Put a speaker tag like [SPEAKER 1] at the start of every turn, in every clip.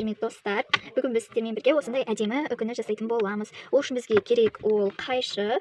[SPEAKER 1] Керемет достар, бүгін біз сіздермен бірге осындай әдемі үкіні жасайтын боламыз. Ол үшін бізге керек ол қайшы,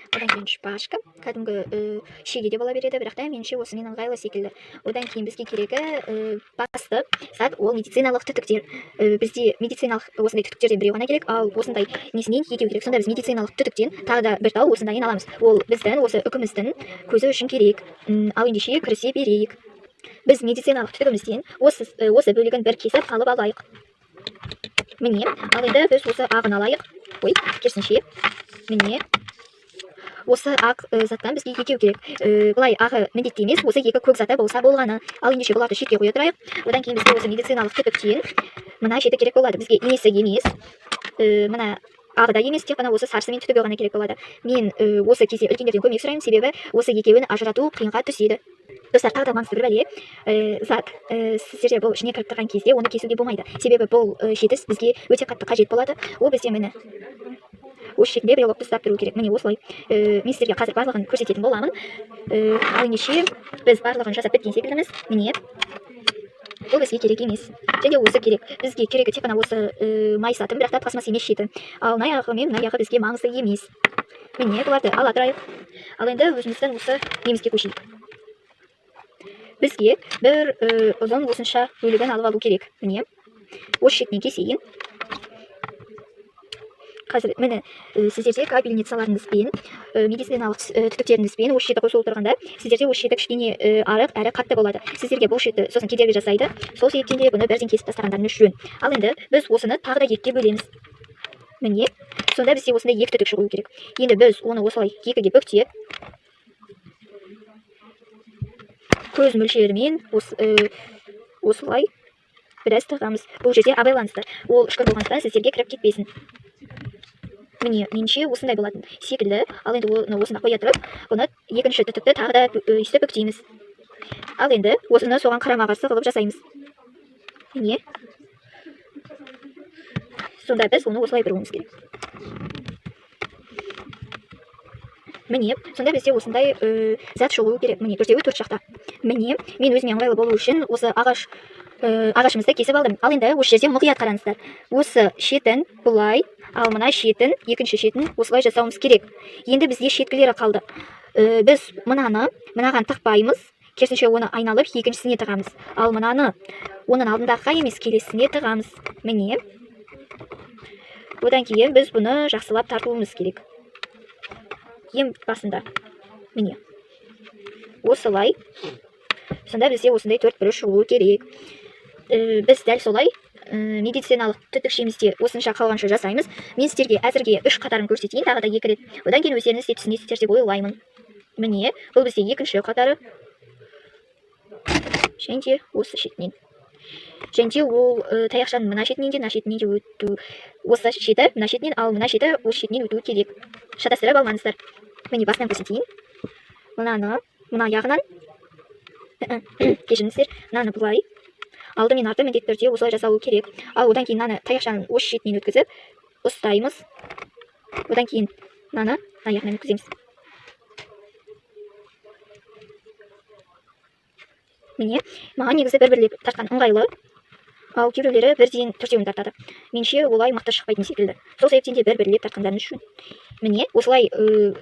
[SPEAKER 1] одан кейін шпажка, кәдімгі шеге де бола береді, бірақ та меніңше осымен ыңғайлы секілді. Одан кейін бізге керегі басты зат ол медициналық түтіктер. Бізде медициналық осындай түтіктерден біреу ғана керек, ал осындай несінен екеу керек. Сонда біз медициналық түтіктен тағы да бір тал осындайын аламыз. Ол біздің осы үкіміздің көзі үшін керек. Ал ендеше кірісе берейік. Біз медициналық түтігімізден осы бөлігін бір кесіп алып алайық. Міне, ал енді біз осы ағын алайық. Керісінше. Міне. Осы ақ заттан бізге екеу керек. Бұлай ағы міндетті емес, осы екі көк заты болса болғаны. Ал ендеше бұларды шетке қоя тұрайық. Одан кейін бізге осы медициналық түтіктен мына шеті керек болады. Бізге инесі емес, мына ағы да емес, тек қана осы сарысымен түтігі ғана керек болады. Мен осы кезде үлкендерден көмек сұраймын, себебі осы екеуін ажырату қиынға түседі. Достар, тағы да маңызды бір бәле зат. Сіздерде бұл ішіне кіріп тұрған кезде оны кесуге болмайды. Себебі бұл жетіс бізге өте қатты қажет болады. Ол бізде міне осы шетінде брелокты ұстап тұру керек. Міне осылай. Мен сіздерге қазір барлығын көрсететін боламын. Ал ендеше біз барлығын жасап біткен секілдіміз. Міне. Бұл бізге керек емес. Және осы керек. Бізге керегі тек қана осы май сатын, бірақ та пластмасс емес шеті. Ал мына аяғы мен мына аяғы бізге маңызды емес. Міне бұларды ала тұрайық. Ал енді өзіміздің осы немізге көшейік. Бізге бір ұзын осынша бөлігін алып алу керек. Міне, осы шетінен кесейін. Қазір міне сіздерде капельницаларыңызбен, медициналық түтіктеріңізбен осы шеті қосылып тұрғанда, сіздерде осы шеті кішкене арық әрі қатты болады. Сіздерге бұл шеті сосын кедергі жасайды. Сол себептен де бұны бірден кесіп тастағандарыңыз жөн. Ал енді біз осыны тағы да екіге бөлеміз. Міне, сонда бізде осындай екі түтік шығуы керек. Енді біз оны осылай екіге бүктеп, көз мөлшерімен осылай біраз тығамыз. Бұл жерде абайлаңыздар. Ол үшкір болғандықтан сіздерге кіріп кетпесін. Міне, меніңше осындай болатын секілді. Ал енді оны осында қоя тұрып, бұны екінші түтікті тағы да өйстіп бүктейміз. Ал енді осыны соған қарама-қарсы қылып жасаймыз. Міне. Сонда біз оны осылай бұруымыз керек. Міне, сонда бізде осындай зат шығуы керек. Міне, төртеуі төрт жақта. Міне, мен өзіме ыңғайлы болу үшін осы ағашымызды кесіп алдым. Ал енді осы жерде мұқият қараңыздар. Осы шетін бұлай, ал мына шетін, екінші шетін осылай жасауымыз керек. Енді бізде шеткілері қалды. Біз мынаған тықпаймыз, керісінше оны айналып екіншісіне тығамыз. Ал мынаны оның алдындағыға емес, келесісіне тығамыз. Міне. Одан кейін біз бұны жақсылап тартуымыз керек. Ең басында. Міне. Осылай. Сонда бізде осындай төрт бүрі шығуы керек. Біз дәл солай медициналық түтікшемізде осынша қалғанша жасаймыз. Мен сіздерге әзірге үш қатарын көрсетейін, тағы да екі рет. Одан кейін өздеріңіз де түсінесіздер деп ойлаймын. Міне, бұл бізде екінші қатары. Және осы шетінен. Және ол таяқшаның мына шетінен де, мына шетінен де өту. Осы шеті мына шетінен, ал мына шеті осы шетінен өтуі керек. Шатастырып алмаңыздар. Міне басынан көрсетейін. Мына аяғынан. Кешіріңіздер, мынаны бұлай. Алды мен арты міндетті түрде осылай жасалу керек. Ал одан кейін мынаны таяқшаның осы шетінен өткізіп, ұстаймыз. Одан кейін мынаны аяғынан өткіземіз. Міне, маған негізі бір-бірлеп тартқан ыңғайлы. Ал кейбіреулері бірден төртеуін тартады. Меніңше олай мықты шықпайтын секілді. Сол себептен де бір-бірлеп тартқандарыңыз үшін. Міне, осылай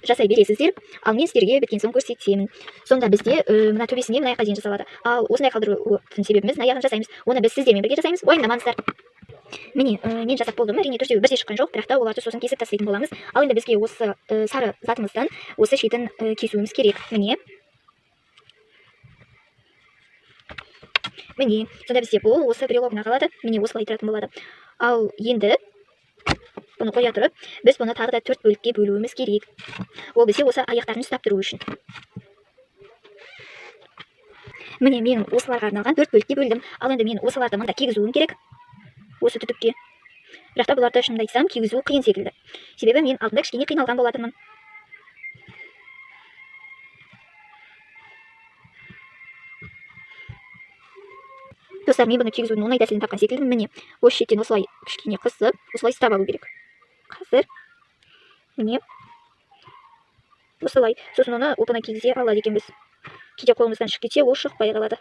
[SPEAKER 1] жасай бересіздер. Ал мен сіздерге біткен соң көрсетемін. Сонда бізде мына төбесіне мына аяққа дейін жасалады. Ал осындай қалдырудың себебіміз мына аяғын жасаймыз. Оны біз сіздермен бірге жасаймыз. Уайымдамаңыздар. Міне, мен жасап болдым. Әрине төртеуі бірдей шыққан жоқ, бірақ та оларды сосын кесіп тастайтын боламыз. Ал енді бізге осы сары затымыздан осы шетін кесуіміз керек. Міне. Міне, сонда бізде бұл осы брелогына қалады. Міне, осылай тұратын болады. Ал енді бұны қоя тұрып, біз бұны тағы да төрт бөлікке бөлуіміз керек. Ол бізде осы аяқтарын ұстап тұру үшін. Міне, мен осыларға арналған төрт бөлікке бөлдім. Ал енді мен осыларды мында кигізуім керек. Осы түтікке. Бірақ та бұларды шынымды айтсам, кигізу қиын секілді. Себебі мен алдында кішкене қиналған болатынмын. Достар, мен бұны кигізудің оңай тәсілін тапқан секілдімін. Міне, осы шеттен осылай кішкене қысып, осылай ұстап алу керек. Қазір. Міне. Осылай. Сосын оны опына кигізе алады екенбіз. Кейде қолымыздан шығып кетсе, ол шықпай қалады.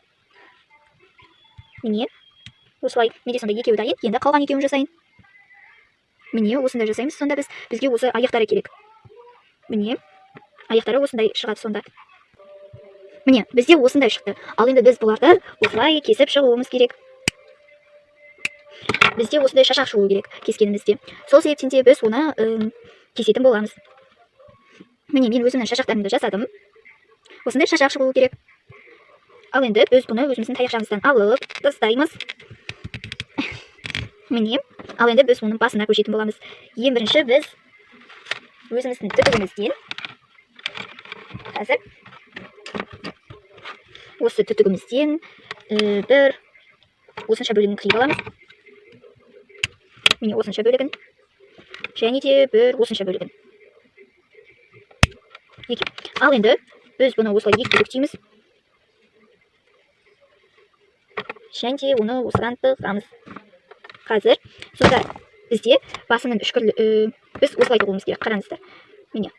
[SPEAKER 1] Міне. осылай менде сонда екеуі дайын, енді қалған екеуін жасайын. Міне осындай жасаймыз. Сонда бізге осы аяқтары керек. Міне аяқтары осындай шығады сонда. Міне бізде осындай шықты. Ал енді біз бұларды осылай кесіп шығуымыз керек. Бізде осындай шашақ шығу керек кескенімізде. Сол себептен де біз оны кесетін боламыз. Міне мен өзімнің шашақтарымды жасадым. Осындай шашақ шығу керек. Ал енді біз бұны өзіміздің таяқшамыздан алып тастаймыз. Міне, ал енді біз оның басына көшетін боламыз. Ең бірінші біз өзіміздің түтігімізден қазір осы түтігімізден бір осынша бөлігін қиып аламыз. Міне осынша бөлігін және де бір осынша бөлігін. Ал енді біз бұны осылай екіге бүктейміз. Және де оны осыған тығамыз. Қазір сонда бізде басының үшкірлі біз осылай тығуымыз керек. Қараңыздар. Міне.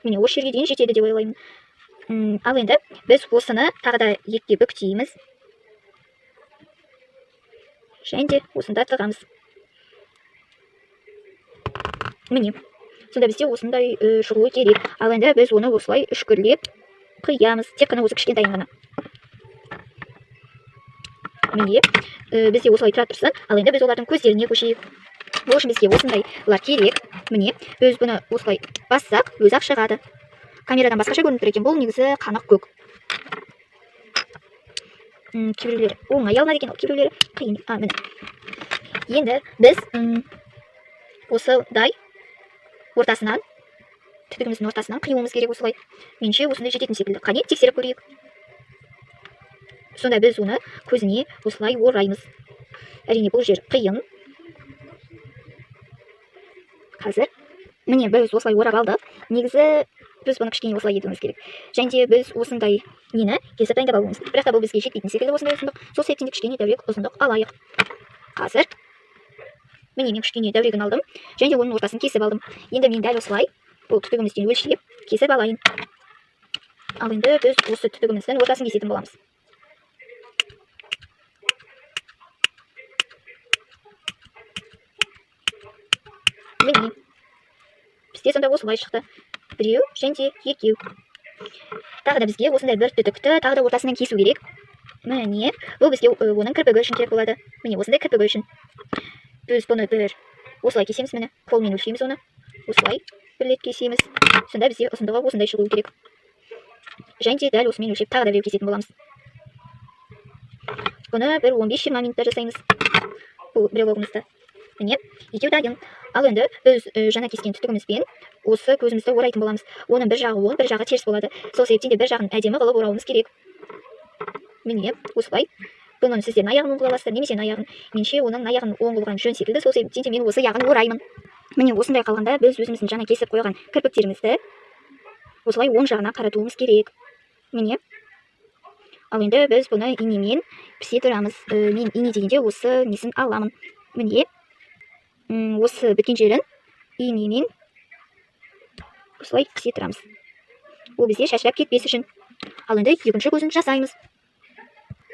[SPEAKER 1] Міне осы жерге дейін жетеді деп ойлаймын. Ал енді біз осыны тағы да екіге бүктейміз. Және де осында тығамыз. Міне. Сонда бізде осындай шығуы керек. Ал енді біз оны осылай үшкірлеп қиямыз. Тек қана осы кішкентайын ғана. Міне, бізде осылай тұра тұрсын. Ал енді біз олардың көздеріне көшейік. Ол үшін бізге осындайлар керек. Міне, біз бұны осылай бассақ, өзі-ақ шығады. Камерадан басқаша көрініп тұр екен. Бұл негізі қанық көк. Кейбіреулері оңай алынады екен, кейбіреулері қиын. Міне. Енді біз осылай ортасынан, түтігіміздің ортасынан қиюымыз керек осылай. Менше осындай жететін секілді. Қане, тексеріп көрейік. Сонда біз оны көзіне осылай ораймыз. Әрине бұл жер қиын. Қазір міне біз осылай орап алдық. Негізі біз бұны кішкене осылай етуіміз керек. Және де біз осындай нені кесіп дайындап алуымыз. Бірақ та бұл бізге жетпейтін секілді осындай ұзындық. Сол себептен де кішкене дәурек ұзындық алайық. Қазір міне мен кішкене дәурегін алдым. Және де оның ортасын кесіп алдым. Енді мен дәл осылай бұл түтігімізден өлшеп кесіп алайын. Ал енді біз осы түтігіміздің ортасын кесетін боламыз. Міне. Бізде сонда осылай шықты. Біреу және де екеу. Тағы да бізге осындай бір түтікті тағы да ортасынан кесу керек. Міне, бұл бізге оның кірпігі үшін керек болады. Міне осындай кірпігі үшін. Біз бұны бір осылай кесеміз, міне, қолмен өлшейміз оны. Осылай бірлеп кесеміз. Сонда бізде ұзындығы осындай шығуы керек. Және де дәл осымен өлшеп тағы да біреу кесетін боламыз. Бұны бір 15-20 минутта жасаймыз. Бұл брелогымызды. Міне, екеу дайын. Ал енді біз жаңа кескен түтігімізбен осы көзімізді орайтын боламыз. Оның бір жағы оң, бір жағы теріс болады. Сол себептен де бір жағын әдемі қылып орауымыз керек. Міне, осылай. Бұның сіздердің аяғын оң қыла аласыздар, немесе аяғын. Менше оның аяғын оң қылған жөн секілді, сол себептен де мен осы яғын ораймын. Міне осындай қалғанда біз өзіміздің жаңа кесіп қойған кірпіктерімізді осылай оң жағына қаратуымыз керек. Міне. Ал енді біз бұны инемен пісе тұрамыз. Мен ине дегенде осы несін аламын. Міне. Осы біткен жерін инемен осылай пісе тұрамыз. Ол бізде шашырап кетпес үшін. Ал енді екінші көзін жасаймыз.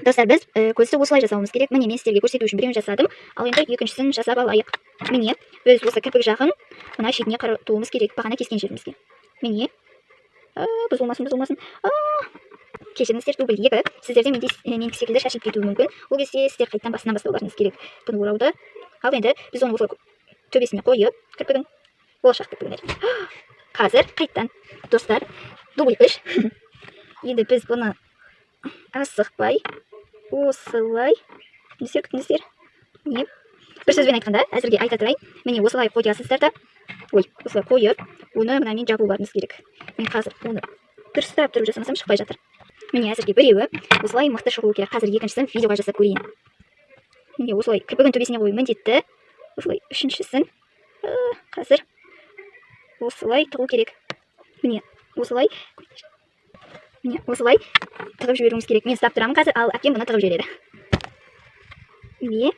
[SPEAKER 1] Достар, біз көзді осылай жасауымыз керек. Міне мен сіздерге көрсету үшін біреуін жасадым. Ал енді екіншісін жасап алайық. Міне, біз осы кірпік жағын мына шетіне қаратуымыз керек, бағана кескен жерімізге. Міне. Бұзылмасын. Кешіріңіздер, дубль 2. Сіздерде мен секілді шашып кетуі мүмкін. Ол кезде сіздер қайттан басынан бастауларыңыз керек. Бұны орауды. Ал енді біз оны осылай төбесіне қойып, кірпігін болашақ кірпігін. Қазір қайттан, достар, дубль 3. Енді біз бұны асықпай осылай күтіңіздер. Міне, бір сөзбен айтқанда, әзірге айта тұрайын. Міне осылай қоясыздар да, осылай қойып, оны мынамен жабуларыңыз керек. Мен қазір оны дұрыстап тұрып жасамасам шықпай жатыр. Міне әзірге біреуі осылай мықты шығуы керек. Қазір екіншісін видеоға жасап көрейін. Міне осылай кірпігін төбесіне қою міндетті. Осылай үшіншісін қазір осылай тығу керек. Міне осылай тығып жіберуіміз керек. Мен ұстап тұрамын қазір, ал әпкем бұны тығып жібереді. Міне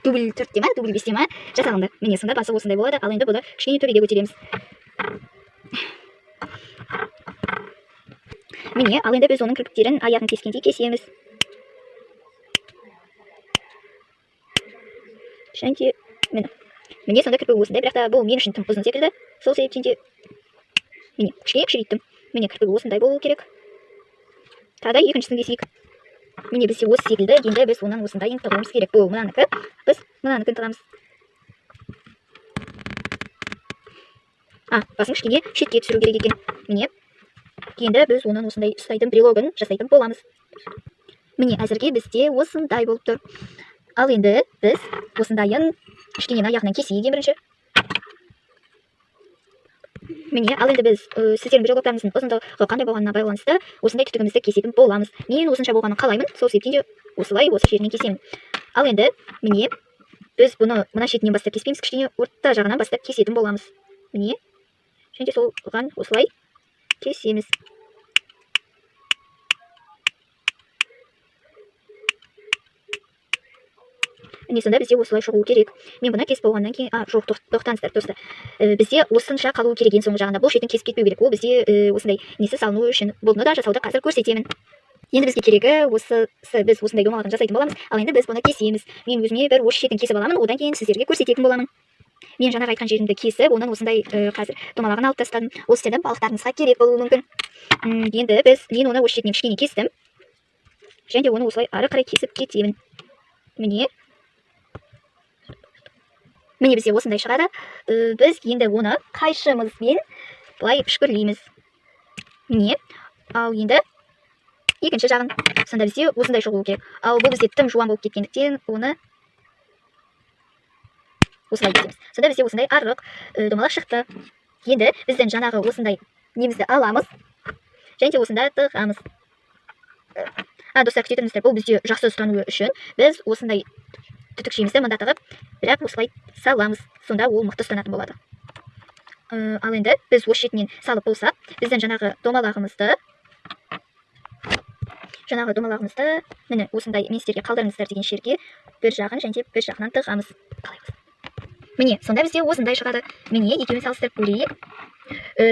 [SPEAKER 1] дубль 4 ма, дубль 5 ма жасалынды. Міне сонда басы осындай болады. Ал енді бұны кішкене төбеге көтереміз. міне ал енді біз оның кірпіктерін аяғын кескендей кесеміз. Және міне сонда кірпігі осындай, бірақ та бұл мен үшін тым ұзын секілді. Сол себептен де міне кішкене кішірейттім. Міне кірпігі осындай болу керек. Тағы да екіншісін кесейік. Міне бізде осы секілді, енді біз онан осындайын тығуымыз керек. Бұл мынанікі, біз мынанікін тығамыз. Басын кішкене шетке түсіру керек екен. Міне енді біз онан осындай ұстайтын брелогын жасайтын боламыз. Міне әзірге бізде осындай болып тұр. Ал енді біз осындайын кішкене аяғынан кесейік ең бірінші. Міне ал енді біз сіздердің брелоктарыңыздың ұзындығы қандай болғанына байланысты осындай түтігімізді кесетін боламыз. Мен осынша болғанын қалаймын, сол себептен де осылай осы жерінен кесемін. Ал енді міне біз бұны мына шетінен бастап кеспейміз, кішкене орта жағынан бастап кесетін боламыз. Міне және солған осылай кесеміз. Міне сонда бізде осылай шығу керек. Мен бұны кесіп болғаннан кейін, жоқ, тоқтаңыздар достар. Бізде осынша қалуы керек ең соңғы жағында. Бұл шетін кесіп кетпеу керек. Ол бізде осындай несі салыну үшін. Бұны да жасауды қазір көрсетемін. Енді бізге керегі біз осындай домалағын жасайтын боламыз. Ал енді біз бұны кесеміз. Мен өзіме бір осы шетін кесіп аламын, одан кейін сіздерге көрсететін боламын. Мен жаңағы айтқан жерімді кесіп, онан осындай қазір домалағын алып тастадым. Ол сіздердің балықтарыңызға керек болуы мүмкін. Енді мен оны осы шетінен кішкене кестім. Және оны осылай ары қарай кесіп кетемін. Міне бізде осындай шығады. Біз енді оны қайшымызбен былай пішкірлейміз. Міне, ал енді екінші жағын. Сонда бізде осындай шығуы керек. Ал бұл бізде тым жуан болып кеткендіктен оны осылай кесеміз. Сонда бізде осындай арық домалақ шықты. Енді біздің жаңағы осындай немізді аламыз. Және де осында тығамыз. Достар, күтетіңіздер, бұл бізде жақсы ұстануы үшін біз осындай түтікшемізді мында тығып, бірақ осылай саламыз. Сонда ол мықты ұстанатын болады. Ал енді біз осы шетінен салып болсақ, біздің жаңағы домалағымызды міне осындай мен сіздерге қалдырыңыздар деген жерге бір жағын және бір жағынан тығамыз. Міне сонда бізде осындай шығады. Міне екеуін салыстырып көрейік.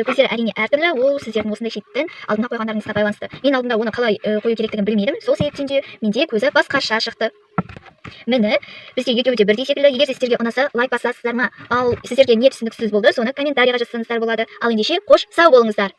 [SPEAKER 1] Көздері әрине әртүрлі, ол сіздердің осындай шеттің алдына қойғандарыңызға байланысты. Мен алдында оны қалай қою керектігін білмедім, сол себептен де менде көзі басқаша шықты. Міне бізде екеуі де бірдей секілді. Егер сіздерге ұнаса, лайк басасыздар ма? Ал сіздерге не түсініксіз болды, соны комментарийға жазсаңыздар болады. Ал ендеше қош сау болыңыздар.